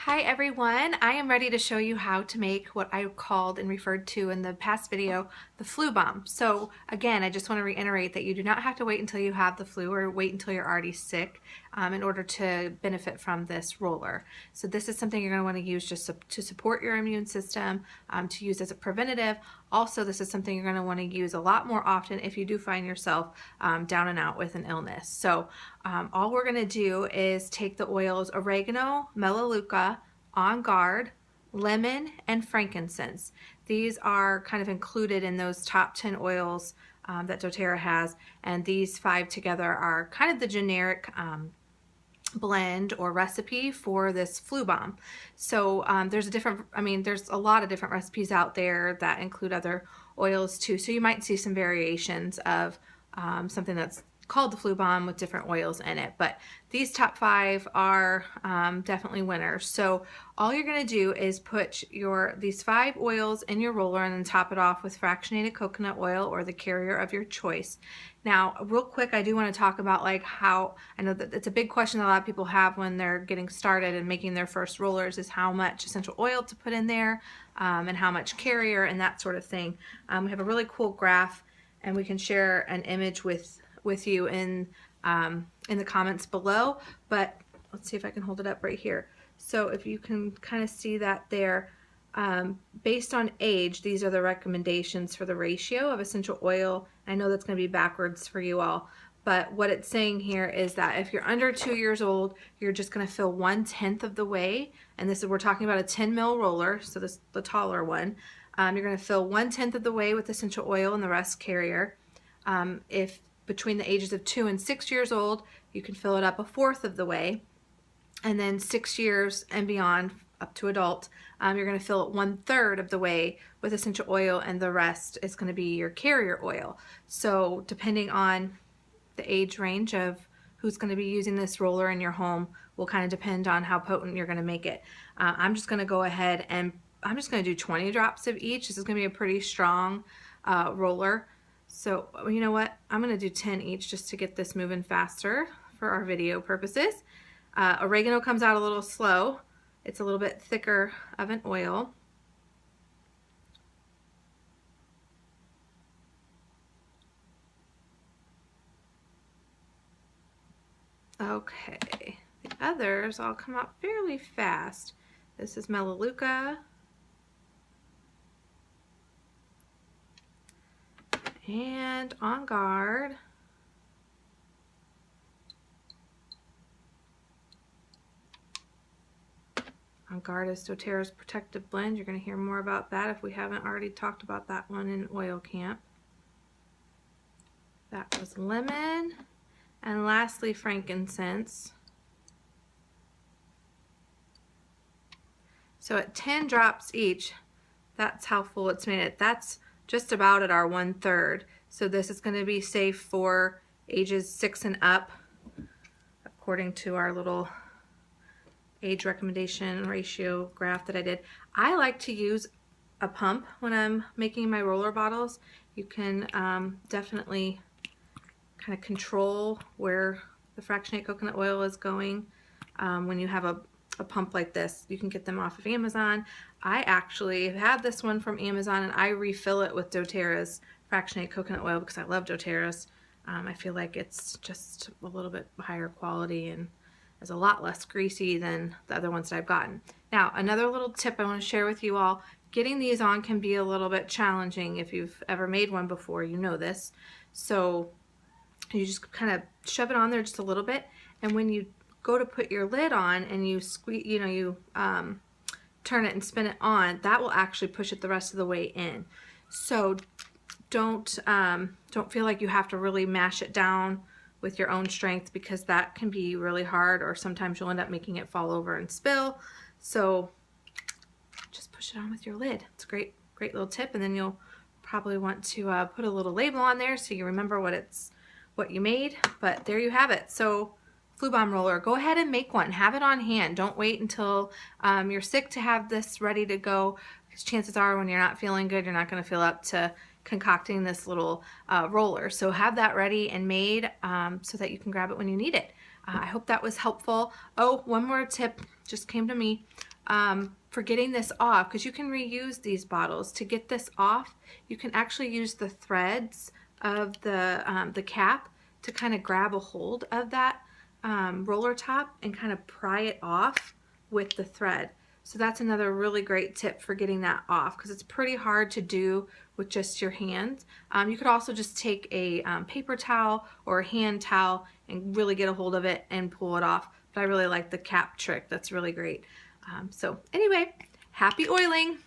Hi everyone, I am ready to show you how to make what I called and referred to in the past video, the flu bomb. So again, I just want to reiterate that you do not have to wait until you have the flu or wait until you're already sick in order to benefit from this roller. So this is something you're going to want to use just to support your immune system, to use as a preventative. Also, this is something you're going to want to use a lot more often if you do find yourself down and out with an illness. So all we're going to do is take the oils oregano, melaleuca, On Guard, lemon, and frankincense. These are kind of included in those top 10 oils that doTERRA has, and these 5 together are kind of the generic blend or recipe for this flu bomb. So there's a lot of different recipes out there that include other oils too. So you might see some variations of something that's called the flu bomb with different oils in it, but these top 5 are definitely winners. So all you're going to do is put these 5 oils in your roller and then top it off with fractionated coconut oil or the carrier of your choice. Now, real quick, I do want to talk about how I know that it's a big question that a lot of people have when they're getting started and making their first rollers is how much essential oil to put in there and how much carrier and that sort of thing. We have a really cool graph, and we can share an image with you in the comments below, but let's see if I can hold it up right here. So if you can kind of see that there, based on age, these are the recommendations for the ratio of essential oil. I know that's going to be backwards for you all, but what it's saying here is that if you're under 2 years old, you're just going to fill 1/10 of the way, and we're talking about a 10 ml roller, so this the taller one. You're going to fill 1/10 of the way with essential oil and the rest carrier. If between the ages of 2 and 6 years old, you can fill it up 1/4 of the way, and then 6 years and beyond, up to adult, you're going to fill it 1/3 of the way with essential oil, and the rest is going to be your carrier oil. So depending on the age range of who's going to be using this roller in your home will kind of depend on how potent you're going to make it. I'm just going to go ahead and I'm just going to do 20 drops of each. This is going to be a pretty strong roller. So you know what, I'm going to do 10 each just to get this moving faster for our video purposes. Oregano comes out a little slow. It's a little bit thicker of an oil. Okay, the others all come out fairly fast. This is melaleuca. And On Guard. On Guard is doTERRA's protective blend. You're going to hear more about that if we haven't already talked about that one in Oil Camp. That was lemon. And lastly, frankincense. So at 10 drops each, that's how full it's made it. That's just about at our 1/3. So this is going to be safe for ages 6 and up, according to our little age recommendation ratio graph that I did. I like to use a pump when I'm making my roller bottles. You can definitely kind of control where the fractionated coconut oil is going when you have a pump like this. You can get them off of Amazon. I actually have had this one from Amazon, and I refill it with doTERRA's fractionated coconut oil because I love doTERRA's. I feel like it's just a little bit higher quality and is a lot less greasy than the other ones that I've gotten. Now, another little tip I want to share with you all, getting these on can be a little bit challenging. If you've ever made one before, you know this. So you just kind of shove it on there just a little bit, and when you go to put your lid on and you squeeze, turn it and spin it on, that will actually push it the rest of the way in. So don't feel like you have to really mash it down with your own strength, because that can be really hard, or sometimes you'll end up making it fall over and spill. So just push it on with your lid. It's a great little tip, and then you'll probably want to put a little label on there so you remember what you made. But there you have it. So flu bomb roller, go ahead and make one. Have it on hand. Don't wait until you're sick to have this ready to go, because chances are when you're not feeling good, you're not going to feel up to concocting this little roller. So have that ready and made so that you can grab it when you need it. I hope that was helpful. Oh, one more tip just came to me. for getting this off, because you can reuse these bottles. To get this off, you can actually use the threads of the cap to kind of grab a hold of that roller top and kind of pry it off with the thread. So that's another really great tip for getting that off, because it's pretty hard to do with just your hands. You could also just take a paper towel or a hand towel and really get a hold of it and pull it off. But I really like the cap trick. That's really great. So anyway, happy oiling!